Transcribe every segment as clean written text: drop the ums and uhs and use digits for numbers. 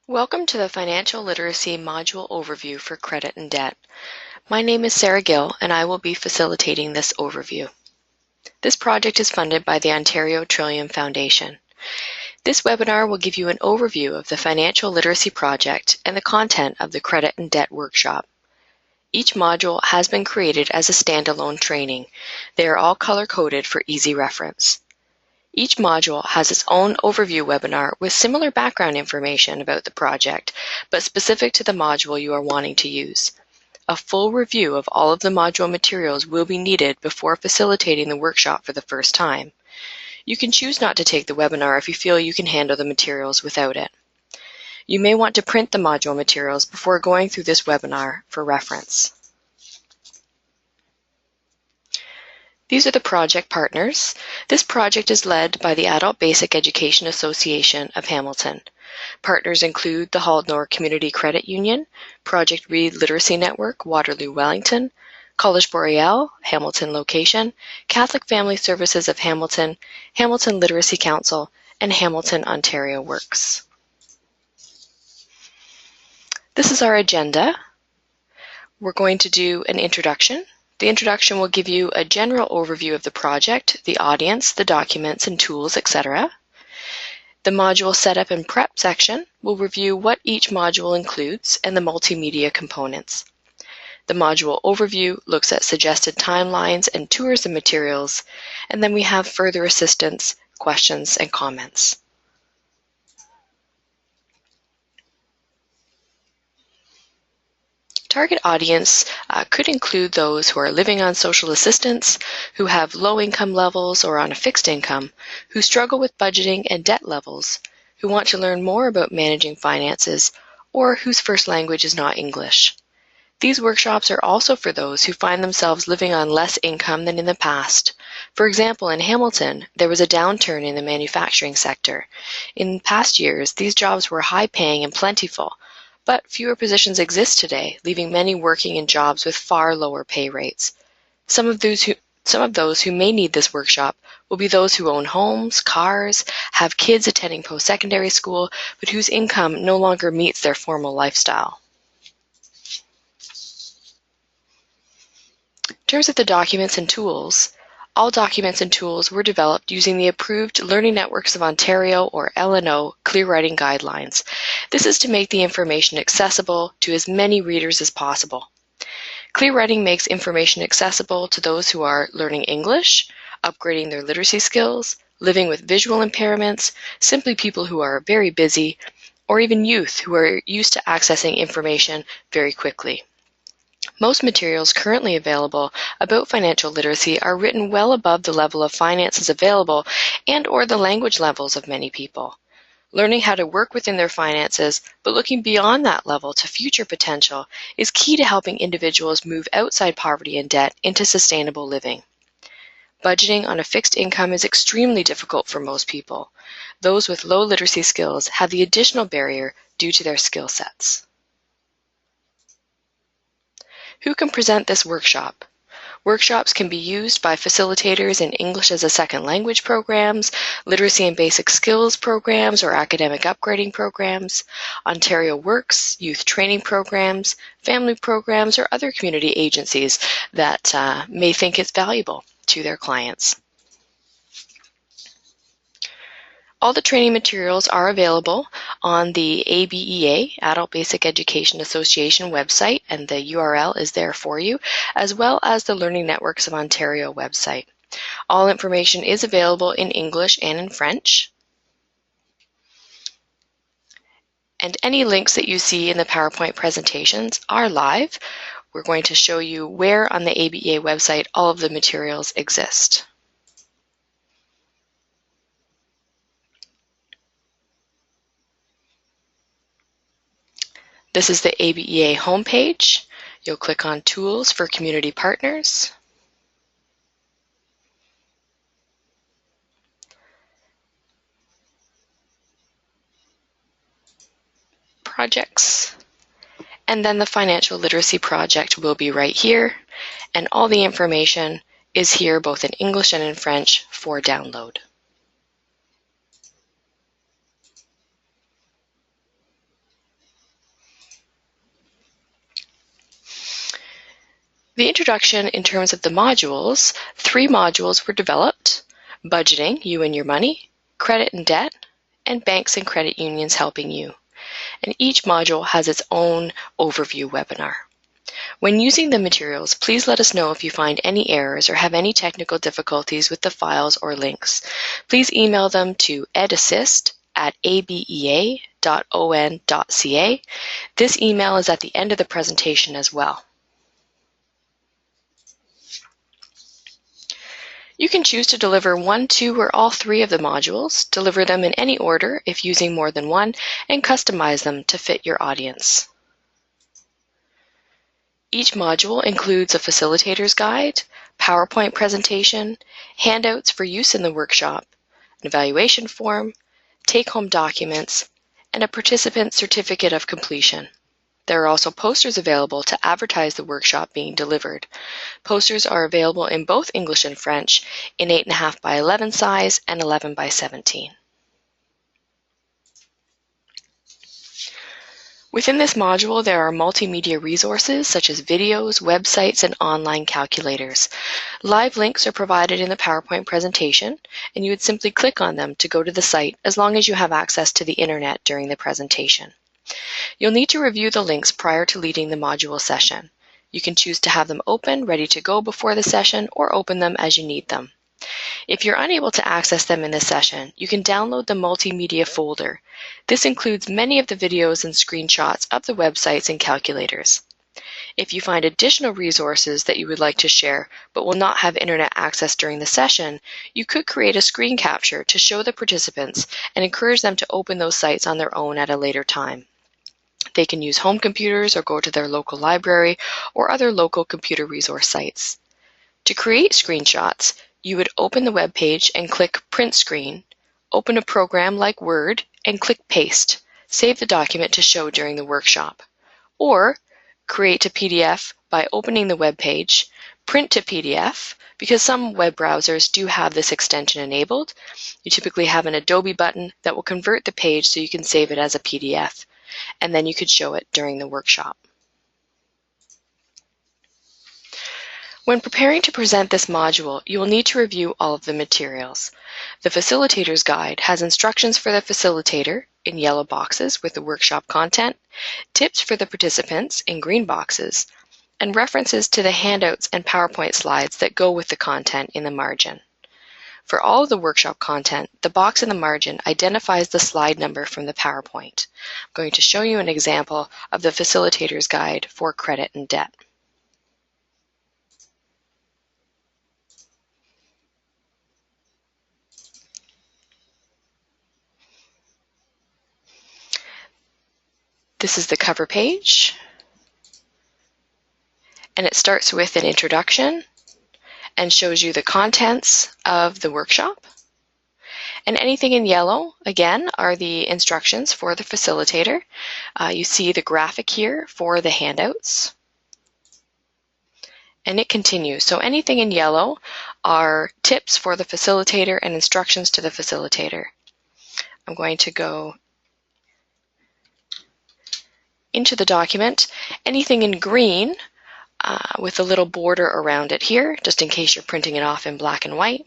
Welcome to the Financial Literacy Module Overview for Credit and Debt. My name is Sarah Gill, and I will be facilitating this overview. This project is funded by the Ontario Trillium Foundation. This webinar will give you an overview of the Financial Literacy Project and the content of the Credit and Debt Workshop. Each module has been created as a standalone training. They are all color-coded for easy reference. Each module has its own overview webinar with similar background information about the project, but specific to the module you are wanting to use. A full review of all of the module materials will be needed before facilitating the workshop for the first time. You can choose not to take the webinar if you feel you can handle the materials without it. You may want to print the module materials before going through this webinar for reference. These are the project partners. This project is led by the Adult Basic Education Association of Hamilton. Partners include the Haldor Community Credit Union, Project Read Literacy Network, Waterloo Wellington, College Boreal, Hamilton location, Catholic Family Services of Hamilton, Hamilton Literacy Council, and Hamilton Ontario Works. This is our agenda. We're going to do an introduction. The introduction will give you a general overview of the project, the audience, the documents and tools, etc. The module setup and prep section will review what each module includes and the multimedia components. The module overview looks at suggested timelines and tours of materials, and then we have further assistance, questions, and comments. Target audience could include those who are living on social assistance, who have low income levels or on a fixed income, who struggle with budgeting and debt levels, who want to learn more about managing finances, or whose first language is not English. These workshops are also for those who find themselves living on less income than in the past. For example, in Hamilton, there was a downturn in the manufacturing sector. In past years, these jobs were high-paying and plentiful, but fewer positions exist today, leaving many working in jobs with far lower pay rates. Some of those who may need this workshop will be those who own homes, cars, have kids attending post-secondary school, but whose income no longer meets their formal lifestyle. In terms of the documents and tools, all documents and tools were developed using the approved Learning Networks of Ontario, or LNO, Clear Writing Guidelines. This is to make the information accessible to as many readers as possible. Clear Writing makes information accessible to those who are learning English, upgrading their literacy skills, living with visual impairments, simply people who are very busy, or even youth who are used to accessing information very quickly. Most materials currently available about financial literacy are written well above the level of finances available and/or the language levels of many people. Learning how to work within their finances, but looking beyond that level to future potential, is key to helping individuals move outside poverty and debt into sustainable living. Budgeting on a fixed income is extremely difficult for most people. Those with low literacy skills have the additional barrier due to their skill sets. Who can present this workshop? Workshops can be used by facilitators in English as a second language programs, literacy and basic skills programs or academic upgrading programs, Ontario Works, youth training programs, family programs, or other community agencies that may think it's valuable to their clients. All the training materials are available on the ABEA, Adult Basic Education Association website, and the URL is there for you, as well as the Learning Networks of Ontario website. All information is available in English and in French. And any links that you see in the PowerPoint presentations are live. We're going to show you where on the ABEA website all of the materials exist. This is the ABEA homepage. You'll click on Tools for Community Partners. Projects. And then the Financial Literacy Project will be right here, and all the information is here both in English and in French for download. the introduction in terms of the modules, 3 modules were developed: budgeting, you and your money, credit and debt, and banks and credit unions helping you. And each module has its own overview webinar. When using the materials, please let us know if you find any errors or have any technical difficulties with the files or links. Please email them to edassist@abea.on.ca. This email is at the end of the presentation as well. You can choose to deliver 1, 2, or all 3 of the modules, deliver them in any order if using more than one, and customize them to fit your audience. Each module includes a facilitator's guide, PowerPoint presentation, handouts for use in the workshop, an evaluation form, take-home documents, and a participant certificate of completion. There are also posters available to advertise the workshop being delivered. Posters are available in both English and French in 8.5 by 11 size and 11 by 17. Within this module, there are multimedia resources such as videos, websites, and online calculators. Live links are provided in the PowerPoint presentation, and you would simply click on them to go to the site as long as you have access to the internet during the presentation. You'll need to review the links prior to leading the module session. You can choose to have them open, ready to go before the session, or open them as you need them. If you're unable to access them in this session, you can download the multimedia folder. This includes many of the videos and screenshots of the websites and calculators. If you find additional resources that you would like to share but will not have internet access during the session, you could create a screen capture to show the participants and encourage them to open those sites on their own at a later time. They can use home computers or go to their local library or other local computer resource sites. To create screenshots, you would open the web page and click Print Screen, open a program like Word, and click Paste. Save the document to show during the workshop. Or create a PDF by opening the web page, print to PDF, because some web browsers do have this extension enabled. You typically have an Adobe button that will convert the page so you can save it as a PDF, and then you could show it during the workshop. When preparing to present this module, you will need to review all of the materials. The Facilitator's Guide has instructions for the facilitator in yellow boxes with the workshop content, tips for the participants in green boxes, and references to the handouts and PowerPoint slides that go with the content in the margin. For all of the workshop content, the box in the margin identifies the slide number from the PowerPoint. I'm going to show you an example of the Facilitator's Guide for credit and debt. This is the cover page, and it starts with an introduction and shows you the contents of the workshop. And anything in yellow, again, are the instructions for the facilitator. You see the graphic here for the handouts. And it continues. So anything in yellow are tips for the facilitator and instructions to the facilitator. I'm going to go into the document. Anything in green with a little border around it here, just in case you're printing it off in black and white,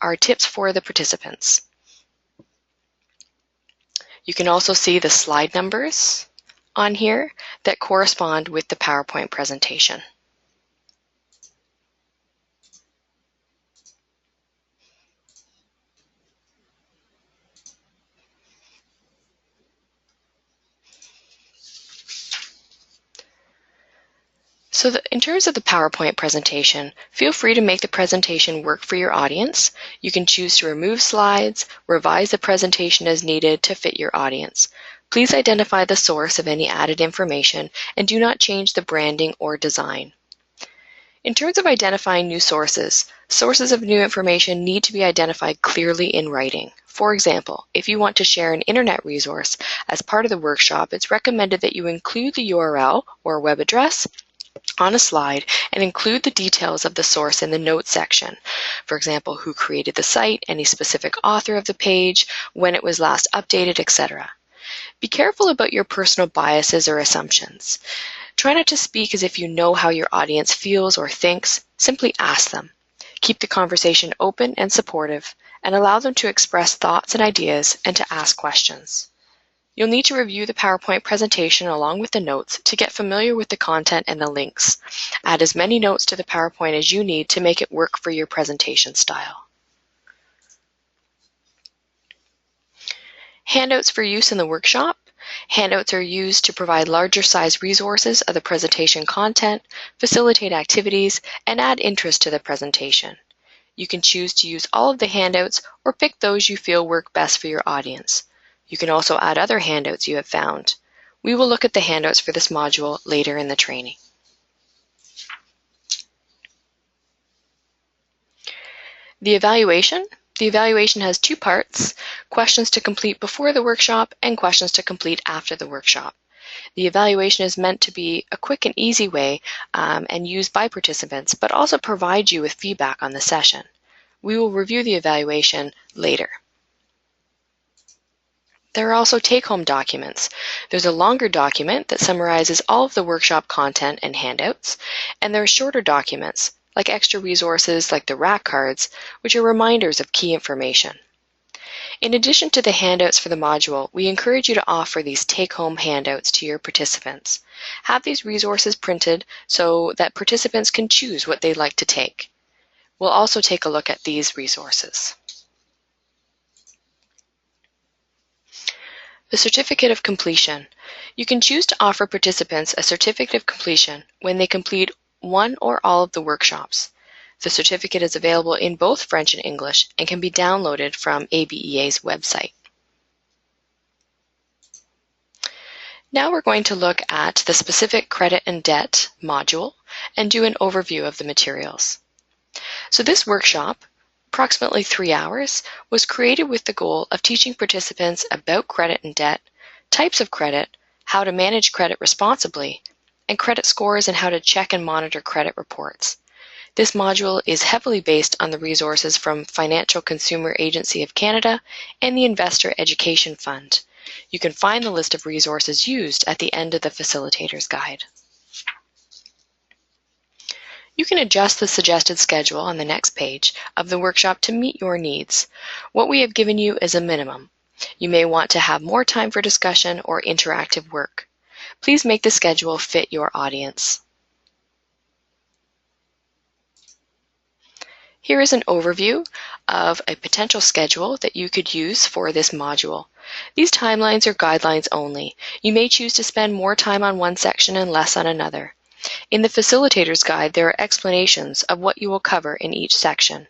are tips for the participants. You can also see the slide numbers on here that correspond with the PowerPoint presentation. So in terms of the PowerPoint presentation, feel free to make the presentation work for your audience. You can choose to remove slides, revise the presentation as needed to fit your audience. Please identify the source of any added information and do not change the branding or design. In terms of identifying new sources, sources of new information need to be identified clearly in writing. For example, if you want to share an internet resource as part of the workshop, it's recommended that you include the URL or web address on a slide and include the details of the source in the notes section. For example, who created the site, any specific author of the page, when it was last updated, etc. Be careful about your personal biases or assumptions. Try not to speak as if you know how your audience feels or thinks. Simply ask them. Keep the conversation open and supportive, and allow them to express thoughts and ideas and to ask questions. You'll need to review the PowerPoint presentation along with the notes to get familiar with the content and the links. Add as many notes to the PowerPoint as you need to make it work for your presentation style. Handouts for use in the workshop. Handouts are used to provide larger size resources of the presentation content, facilitate activities, and add interest to the presentation. You can choose to use all of the handouts or pick those you feel work best for your audience. You can also add other handouts you have found. We will look at the handouts for this module later in the training. The evaluation. The evaluation has two parts: questions to complete before the workshop and questions to complete after the workshop. The evaluation is meant to be a quick and easy way and used by participants, but also provide you with feedback on the session. We will review the evaluation later. There are also take-home documents. There's a longer document that summarizes all of the workshop content and handouts, and there are shorter documents, like extra resources like the rack cards, which are reminders of key information. In addition to the handouts for the module, we encourage you to offer these take-home handouts to your participants. Have these resources printed so that participants can choose what they'd like to take. We'll also take a look at these resources. The certificate of completion. You can choose to offer participants a certificate of completion when they complete one or all of the workshops. The certificate is available in both French and English and can be downloaded from ABEA's website. Now we're going to look at the specific credit and debt module and do an overview of the materials. So this workshop, approximately 3 hours, was created with the goal of teaching participants about credit and debt, types of credit, how to manage credit responsibly, and credit scores and how to check and monitor credit reports. This module is heavily based on the resources from Financial Consumer Agency of Canada and the Investor Education Fund. You can find the list of resources used at the end of the Facilitator's Guide. You can adjust the suggested schedule on the next page of the workshop to meet your needs. What we have given you is a minimum. You may want to have more time for discussion or interactive work. Please make the schedule fit your audience. Here is an overview of a potential schedule that you could use for this module. These timelines are guidelines only. You may choose to spend more time on one section and less on another. In the Facilitator's Guide, there are explanations of what you will cover in each section.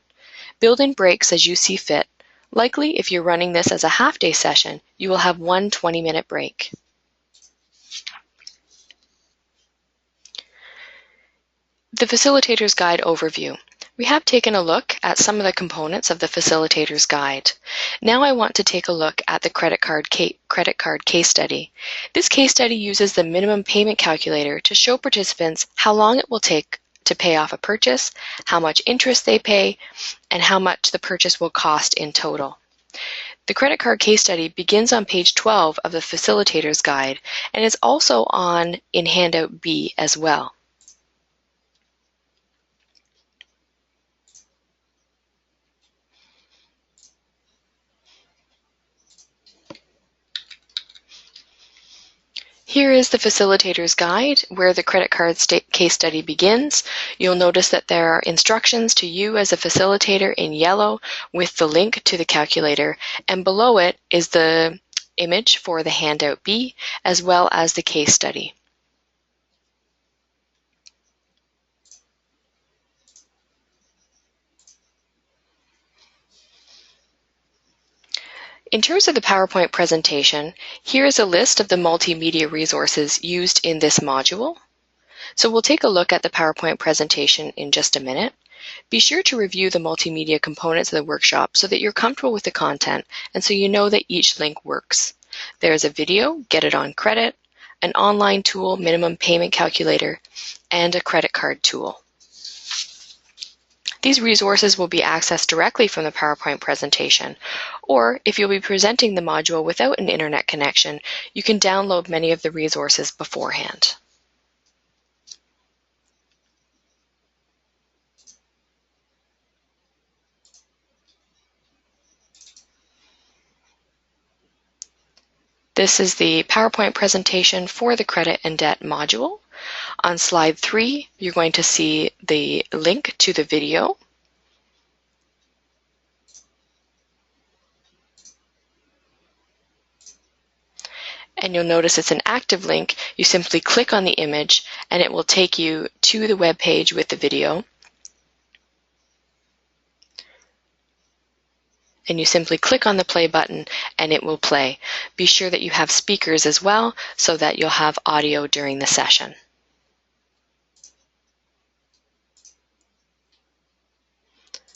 Build in breaks as you see fit. Likely, if you're running this as a half-day session, you will have one 20-minute break. The Facilitator's Guide overview. We have taken a look at some of the components of the Facilitator's Guide. Now I want to take a look at the credit card case study. This case study uses the minimum payment calculator to show participants how long it will take to pay off a purchase, how much interest they pay, and how much the purchase will cost in total. The credit card case study begins on page 12 of the Facilitator's Guide and is also in Handout B as well. Here is the Facilitator's Guide where the credit card case study begins. You'll notice that there are instructions to you as a facilitator in yellow with the link to the calculator, and below it is the image for the Handout B as well as the case study. In terms of the PowerPoint presentation, here is a list of the multimedia resources used in this module. So we'll take a look at the PowerPoint presentation in just a minute. Be sure to review the multimedia components of the workshop so that you're comfortable with the content and so you know that each link works. There's a video, Get It On Credit, an online tool, Minimum Payment Calculator, and a credit card tool. These resources will be accessed directly from the PowerPoint presentation, or if you'll be presenting the module without an internet connection, you can download many of the resources beforehand. This is the PowerPoint presentation for the Credit and Debt module. On slide 3, you're going to see the link to the video. And you'll notice it's an active link. You simply click on the image and it will take you to the web page with the video. And you simply click on the play button and it will play. Be sure that you have speakers as well so that you'll have audio during the session.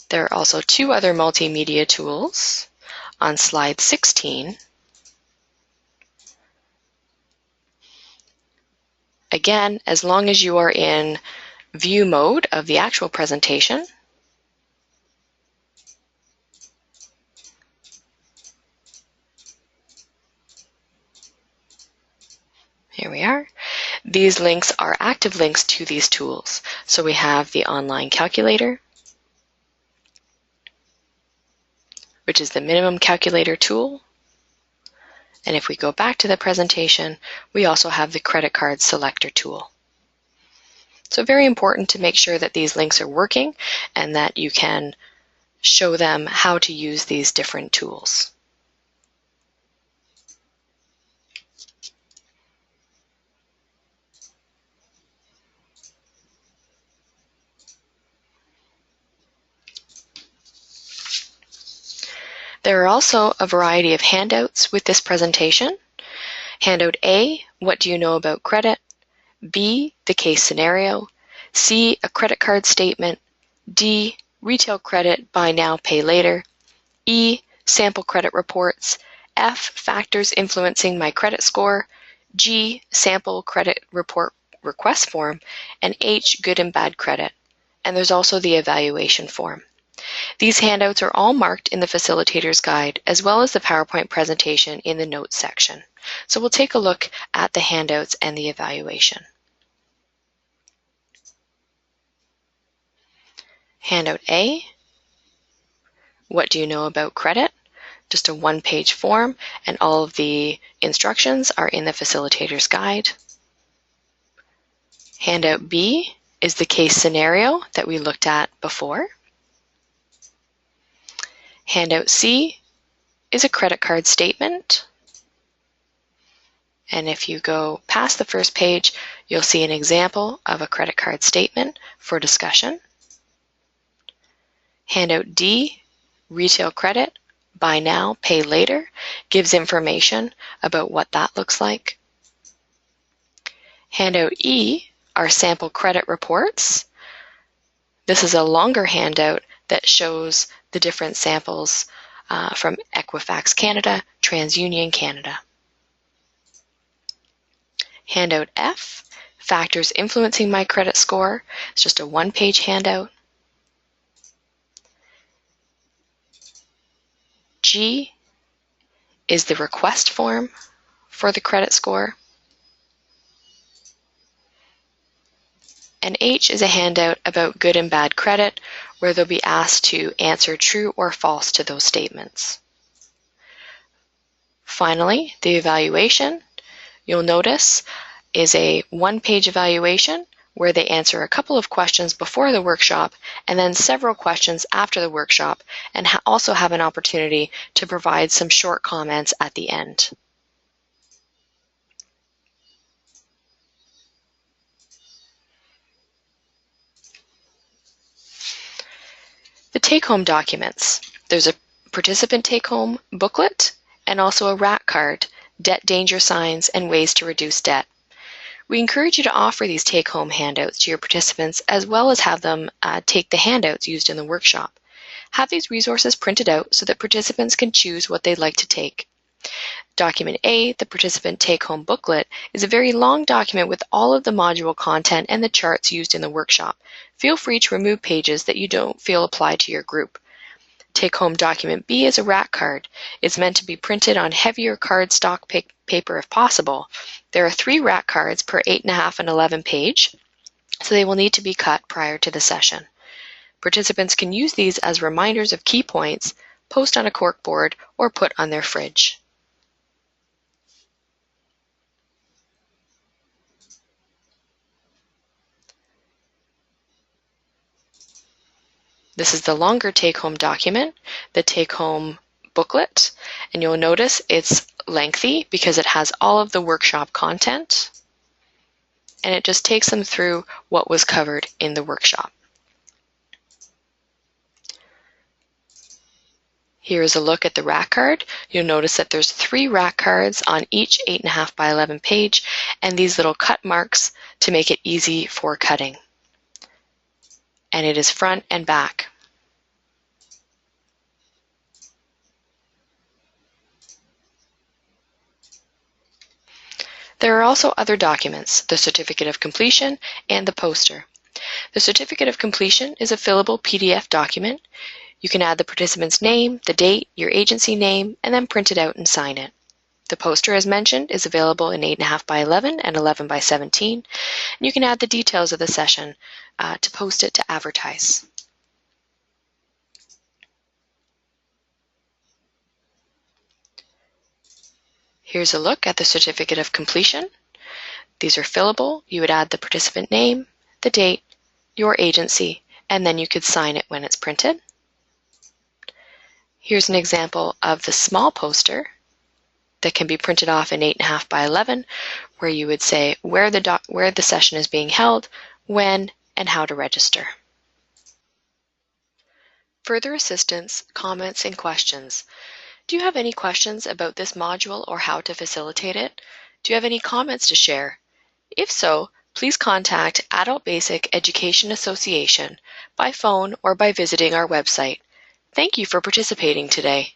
There are also 2 other multimedia tools on slide 16. Again, as long as you are in view mode of the actual presentation, here we are. These links are active links to these tools. So we have the online calculator, which is the minimum calculator tool. And if we go back to the presentation, we also have the credit card selector tool. So very important to make sure that these links are working and that you can show them how to use these different tools. There are also a variety of handouts with this presentation. Handout A, what do you know about credit? B, the case scenario. C, a credit card statement. D, retail credit, buy now, pay later. E, sample credit reports. F, factors influencing my credit score. G, sample credit report request form. And H, good and bad credit. And there's also the evaluation form. These handouts are all marked in the facilitator's guide as well as the PowerPoint presentation in the notes section. So we'll take a look at the handouts and the evaluation. Handout A, what do you know about credit? Just a 1-page form, and all of the instructions are in the facilitator's guide. Handout B is the case scenario that we looked at before. Handout C is a credit card statement. And if you go past the first page, you'll see an example of a credit card statement for discussion. Handout D, retail credit, buy now, pay later, gives information about what that looks like. Handout E are sample credit reports. This is a longer handout that shows the different samples from Equifax Canada, TransUnion Canada. Handout F, factors influencing my credit score. It's just a 1-page handout. G is the request form for the credit score. And H is a handout about good and bad credit, where they'll be asked to answer true or false to those statements. Finally, the evaluation, you'll notice, is a 1-page evaluation where they answer a couple of questions before the workshop and then several questions after the workshop, and also have an opportunity to provide some short comments at the end. The take-home documents. There's a participant take-home booklet and also a RAT card, debt danger signs and ways to reduce debt. We encourage you to offer these take-home handouts to your participants as well as have them take the handouts used in the workshop. Have these resources printed out so that participants can choose what they'd like to take. Document A, the participant take-home booklet, is a very long document with all of the module content and the charts used in the workshop. Feel free to remove pages that you don't feel apply to your group. Take-home document B is a RAT card. It's meant to be printed on heavier cardstock paper if possible. There are 3 RAT cards per 8.5 and 11 page, so they will need to be cut prior to the session. Participants can use these as reminders of key points, post on a corkboard, or put on their fridge. This is the longer take-home document, the take-home booklet, and you'll notice it's lengthy because it has all of the workshop content, and it just takes them through what was covered in the workshop. Here is a look at the rack card. You'll notice that there's 3 rack cards on each 8.5 by 11 page, and these little cut marks to make it easy for cutting. And it is front and back. There are also other documents, the Certificate of Completion and the poster. The Certificate of Completion is a fillable PDF document. You can add the participant's name, the date, your agency name, and then print it out and sign it. The poster, as mentioned, is available in 8.5 by 11 and 11 by 17. And you can add the details of the session to post it to advertise. Here's a look at the Certificate of Completion. These are fillable. You would add the participant name, the date, your agency, and then you could sign it when it's printed. Here's an example of the small poster that can be printed off in 8.5 by 11, where you would say where the session is being held, when, and how to register. Further assistance, comments, and questions. Do you have any questions about this module or how to facilitate it? Do you have any comments to share? If so, please contact Adult Basic Education Association by phone or by visiting our website. Thank you for participating today.